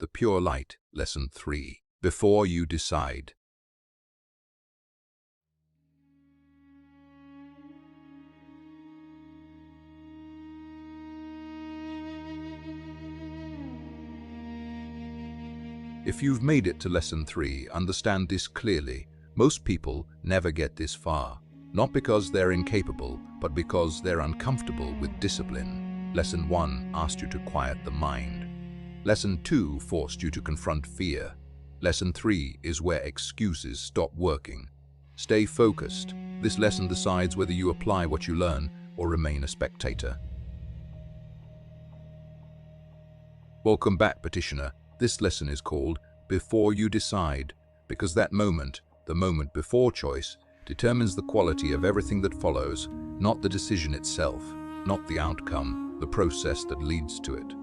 The Pure Light, Lesson 3. Before you decide. If you've made it to Lesson 3, understand this clearly. Most people never get this far. Not because they're incapable, but because they're uncomfortable with discipline. Lesson 1 asked you to quiet the mind. Lesson 2 forced you to confront fear. Lesson 3 is where excuses stop working. Stay focused. This lesson decides whether you apply what you learn or remain a spectator. Welcome back, petitioner. This lesson is called Before You Decide, because that moment, the moment before choice, determines the quality of everything that follows, not the decision itself, not the outcome, the process that leads to it.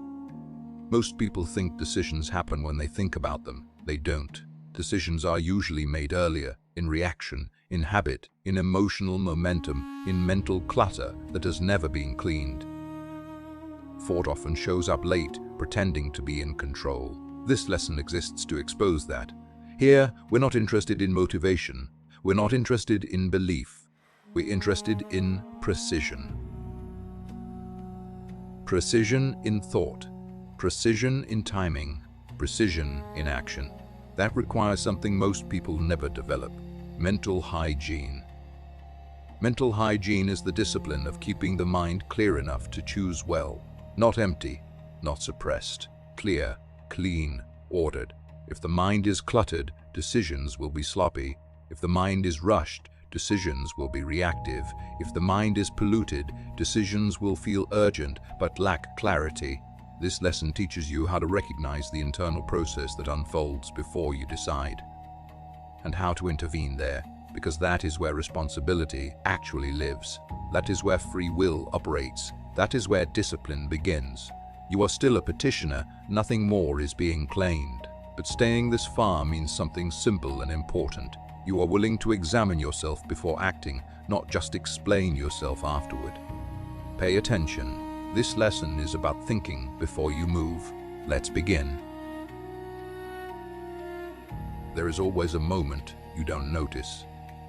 Most people think decisions happen when they think about them. They don't. Decisions are usually made earlier, in reaction, in habit, in emotional momentum, in mental clutter that has never been cleaned. Thought often shows up late, pretending to be in control. This lesson exists to expose that. Here, we're not interested in motivation. We're not interested in belief. We're interested in precision. Precision in thought. Precision in timing. Precision in action. That requires something most people never develop: mental hygiene. Mental hygiene is the discipline of keeping the mind clear enough to choose well. Not empty, not suppressed. Clear, clean, ordered. If the mind is cluttered, decisions will be sloppy. If the mind is rushed, decisions will be reactive. If the mind is polluted, decisions will feel urgent but lack clarity. This lesson teaches you how to recognize the internal process that unfolds before you decide, and how to intervene there, because that is where responsibility actually lives. That is where free will operates. That is where discipline begins. You are still a petitioner, nothing more is being claimed. But staying this far means something simple and important. You are willing to examine yourself before acting, not just explain yourself afterward. Pay attention. This lesson is about thinking before you move. Let's begin. There is always a moment you don't notice,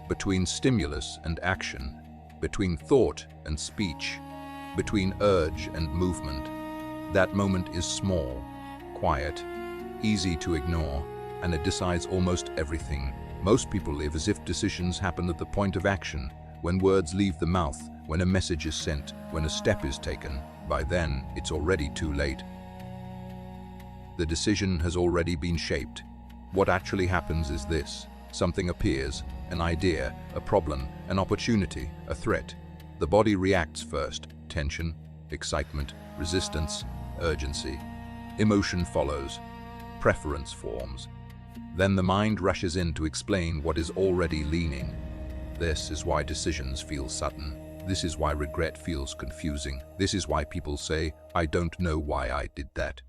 between stimulus and action, between thought and speech, between urge and movement. That moment is small, quiet, easy to ignore, and it decides almost everything. Most people live as if decisions happen at the point of action, when words leave the mouth, when a message is sent, when a step is taken. By then, it's already too late. The decision has already been shaped. What actually happens is this: something appears, an idea, a problem, an opportunity, a threat. The body reacts first: tension, excitement, resistance, urgency. Emotion follows. Preference forms. Then the mind rushes in to explain what is already leaning. This is why decisions feel sudden. This is why regret feels confusing. This is why people say, "I don't know why I did that."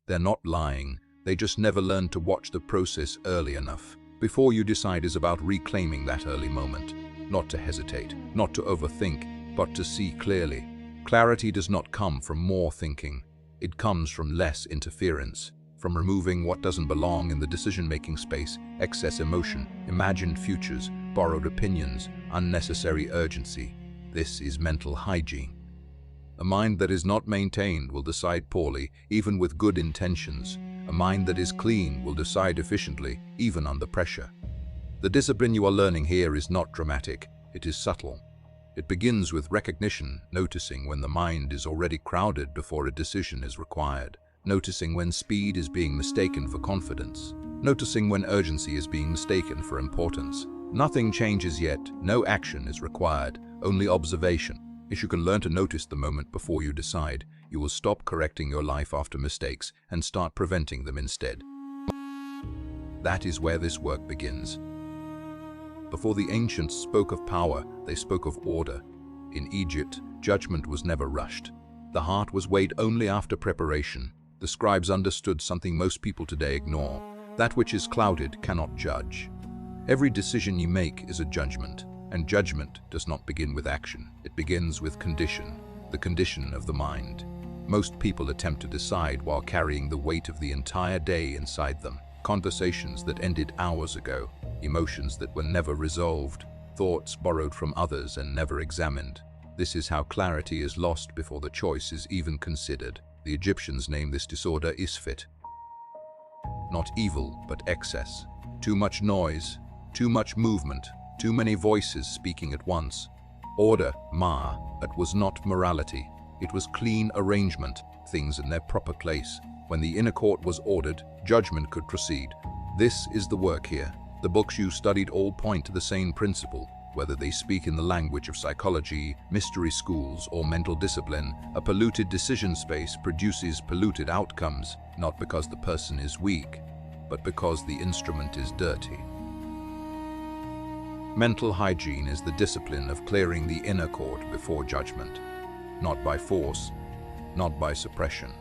They're not lying. They just never learned to watch the process early enough. Before you decide is about reclaiming that early moment. Not to hesitate, not to overthink, but to see clearly. Clarity does not come from more thinking. It comes from less interference, from removing what doesn't belong in the decision-making space: excess emotion, imagined futures, borrowed opinions, unnecessary urgency. This is mental hygiene. A mind that is not maintained will decide poorly, even with good intentions. A mind that is clean will decide efficiently, even under pressure. The discipline you are learning here is not dramatic, it is subtle. It begins with recognition, noticing when the mind is already crowded before a decision is required, noticing when speed is being mistaken for confidence, noticing when urgency is being mistaken for importance. Nothing changes yet, no action is required, only observation. If you can learn to notice the moment before you decide, you will stop correcting your life after mistakes and start preventing them instead. That is where this work begins. Before the ancients spoke of power, they spoke of order. In Egypt, judgment was never rushed. The heart was weighed only after preparation. The scribes understood something most people today ignore: that which is clouded cannot judge. Every decision you make is a judgment, and judgment does not begin with action. It begins with condition, the condition of the mind. Most people attempt to decide while carrying the weight of the entire day inside them. Conversations that ended hours ago, emotions that were never resolved, thoughts borrowed from others and never examined. This is how clarity is lost before the choice is even considered. The Egyptians named this disorder Isfit. Not evil, but excess. Too much noise, too much movement, too many voices speaking at once. Order, ma, it was not morality. It was clean arrangement, things in their proper place. When the inner court was ordered, judgment could proceed. This is the work here. The books you studied all point to the same principle. Whether they speak in the language of psychology, mystery schools, or mental discipline, a polluted decision space produces polluted outcomes, not because the person is weak, but because the instrument is dirty. Mental hygiene is the discipline of clearing the inner court before judgment, not by force, not by suppression,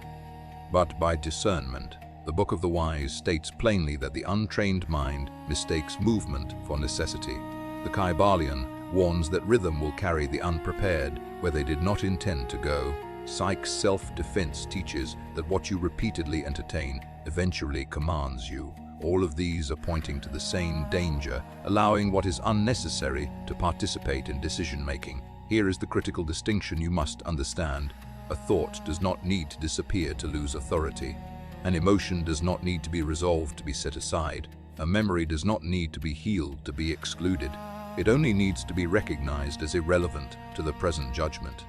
but by discernment. The Book of the Wise states plainly that the untrained mind mistakes movement for necessity. The Kybalion warns that rhythm will carry the unprepared where they did not intend to go. Psych's self-defense teaches that what you repeatedly entertain eventually commands you. All of these are pointing to the same danger, allowing what is unnecessary to participate in decision-making. Here is the critical distinction you must understand. A thought does not need to disappear to lose authority. An emotion does not need to be resolved to be set aside. A memory does not need to be healed to be excluded. It only needs to be recognized as irrelevant to the present judgment.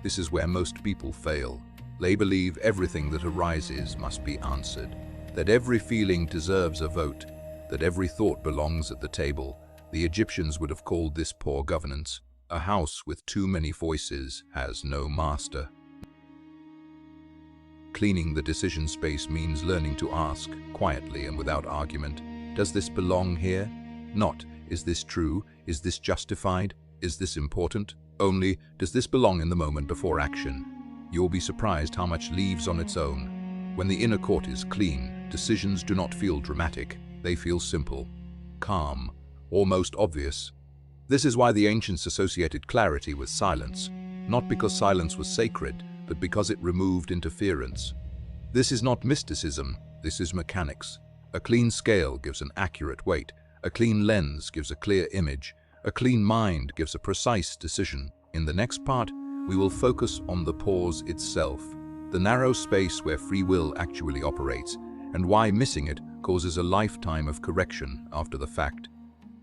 This is where most people fail. They believe everything that arises must be answered, that every feeling deserves a vote, that every thought belongs at the table. The Egyptians would have called this poor governance. A house with too many voices has no master. Cleaning the decision space means learning to ask, quietly and without argument, does this belong here? Not, is this true? Is this justified? Is this important? Only, does this belong in the moment before action? You'll be surprised how much leaves on its own. When the inner court is clean, decisions do not feel dramatic. They feel simple, calm, almost obvious. This is why the ancients associated clarity with silence, not because silence was sacred, but because it removed interference. This is not mysticism, this is mechanics. A clean scale gives an accurate weight, a clean lens gives a clear image, a clean mind gives a precise decision. In the next part, we will focus on the pause itself, the narrow space where free will actually operates, and why missing it causes a lifetime of correction after the fact.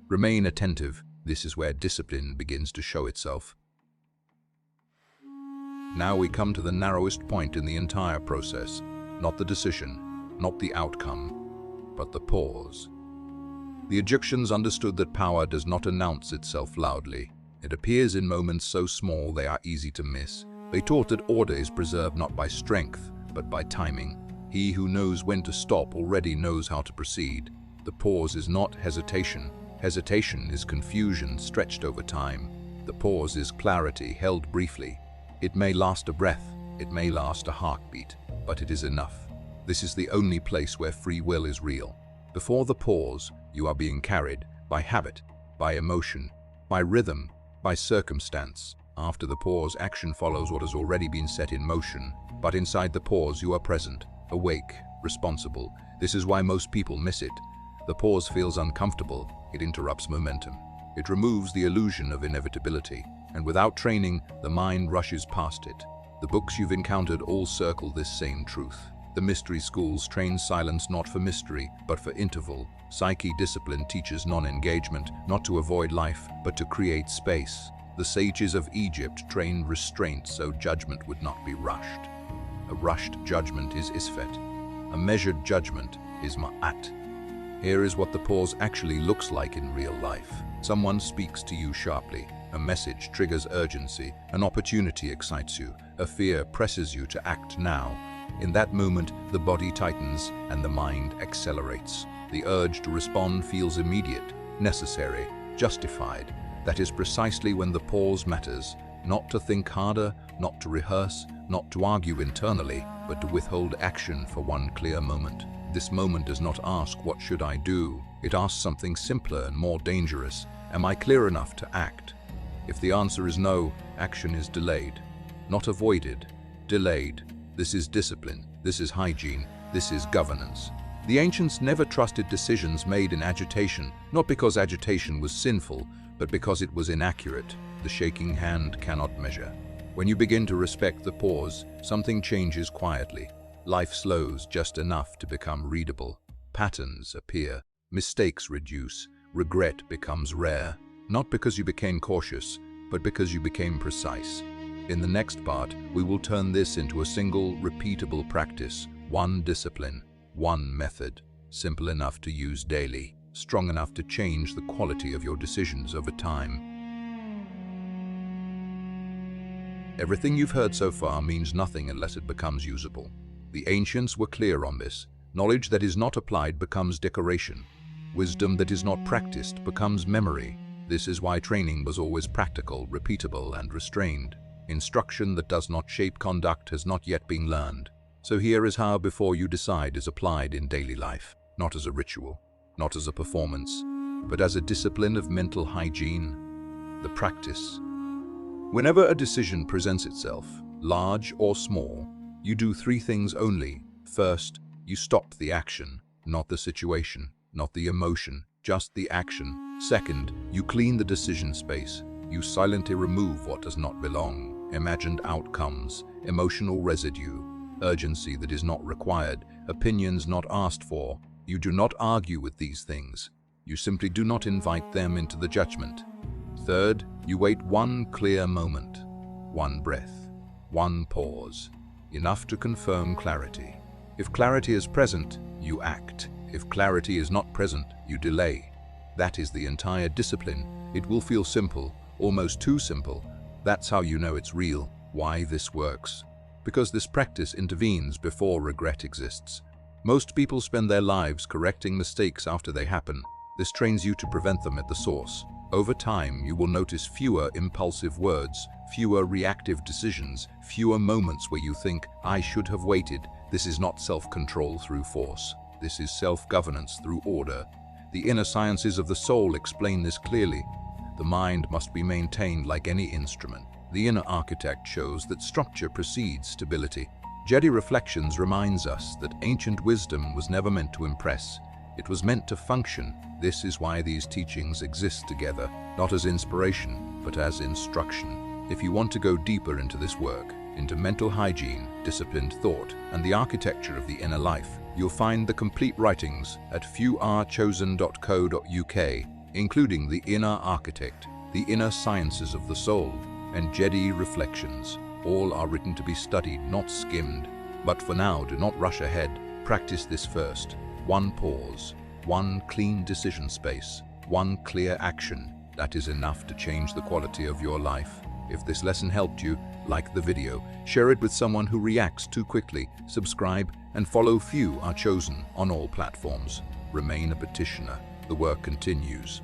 Remain attentive. This is where discipline begins to show itself. Now we come to the narrowest point in the entire process. Not the decision, not the outcome, but the pause. The Egyptians understood that power does not announce itself loudly. It appears in moments so small they are easy to miss. They taught that order is preserved not by strength, but by timing. He who knows when to stop already knows how to proceed. The pause is not hesitation. Hesitation is confusion stretched over time. The pause is clarity held briefly. It may last a breath, it may last a heartbeat, but it is enough. This is the only place where free will is real. Before the pause, you are being carried by habit, by emotion, by rhythm, by circumstance. After the pause, action follows what has already been set in motion. But inside the pause, you are present, awake, responsible. This is why most people miss it. The pause feels uncomfortable. It interrupts momentum. It removes the illusion of inevitability. And without training, the mind rushes past it. The books you've encountered all circle this same truth. The mystery schools train silence not for mystery, but for interval. Psyche discipline teaches non-engagement, not to avoid life, but to create space. The sages of Egypt trained restraint so judgment would not be rushed. A rushed judgment is isfet. A measured judgment is ma'at. Here is what the pause actually looks like in real life. Someone speaks to you sharply. A message triggers urgency. An opportunity excites you. A fear presses you to act now. In that moment, the body tightens and the mind accelerates. The urge to respond feels immediate, necessary, justified. That is precisely when the pause matters. Not to think harder, not to rehearse, not to argue internally, but to withhold action for one clear moment. This moment does not ask, what should I do? It asks something simpler and more dangerous. Am I clear enough to act? If the answer is no, action is delayed. Not avoided, delayed. This is discipline. This is hygiene. This is governance. The ancients never trusted decisions made in agitation, not because agitation was sinful, but because it was inaccurate. The shaking hand cannot measure. When you begin to respect the pause, something changes quietly. Life slows just enough to become readable. Patterns appear. Mistakes reduce. Regret becomes rare. Not because you became cautious, but because you became precise. In the next part, we will turn this into a single, repeatable practice. One discipline, one method, simple enough to use daily, strong enough to change the quality of your decisions over time. Everything you've heard so far means nothing unless it becomes usable. The ancients were clear on this. Knowledge that is not applied becomes decoration. Wisdom that is not practiced becomes memory. This is why training was always practical, repeatable, and restrained. Instruction that does not shape conduct has not yet been learned. So here is how before you decide is applied in daily life, not as a ritual, not as a performance, but as a discipline of mental hygiene, the practice. Whenever a decision presents itself, large or small, you do three things only. First, you stop the action, not the situation, not the emotion, just the action. Second, you clean the decision space. You silently remove what does not belong, imagined outcomes, emotional residue, urgency that is not required, opinions not asked for. You do not argue with these things. You simply do not invite them into the judgment. Third, you wait one clear moment, one breath, one pause, enough to confirm clarity. If clarity is present, you act. If clarity is not present, you delay. That is the entire discipline. It will feel simple, almost too simple. That's how you know it's real. Why this works? Because this practice intervenes before regret exists. Most people spend their lives correcting mistakes after they happen. This trains you to prevent them at the source. Over time, you will notice fewer impulsive words, fewer reactive decisions, fewer moments where you think, I should have waited. This is not self-control through force. This is self-governance through order. The inner sciences of the soul explain this clearly. The mind must be maintained like any instrument. The inner architect shows that structure precedes stability. Jedi Reflections reminds us that ancient wisdom was never meant to impress. It was meant to function. This is why these teachings exist together, not as inspiration, but as instruction. If you want to go deeper into this work, into mental hygiene, disciplined thought, and the architecture of the inner life, you'll find the complete writings at fewurechosen.co.uk, including The Inner Architect, The Inner Sciences of the Soul, and Jedi Reflections. All are written to be studied, not skimmed. But for now, do not rush ahead. Practice this first. One pause, one clean decision space, one clear action. That is enough to change the quality of your life. If this lesson helped you, like the video, share it with someone who reacts too quickly, subscribe, and follow Few Are Chosen on all platforms. Remain a petitioner. The work continues.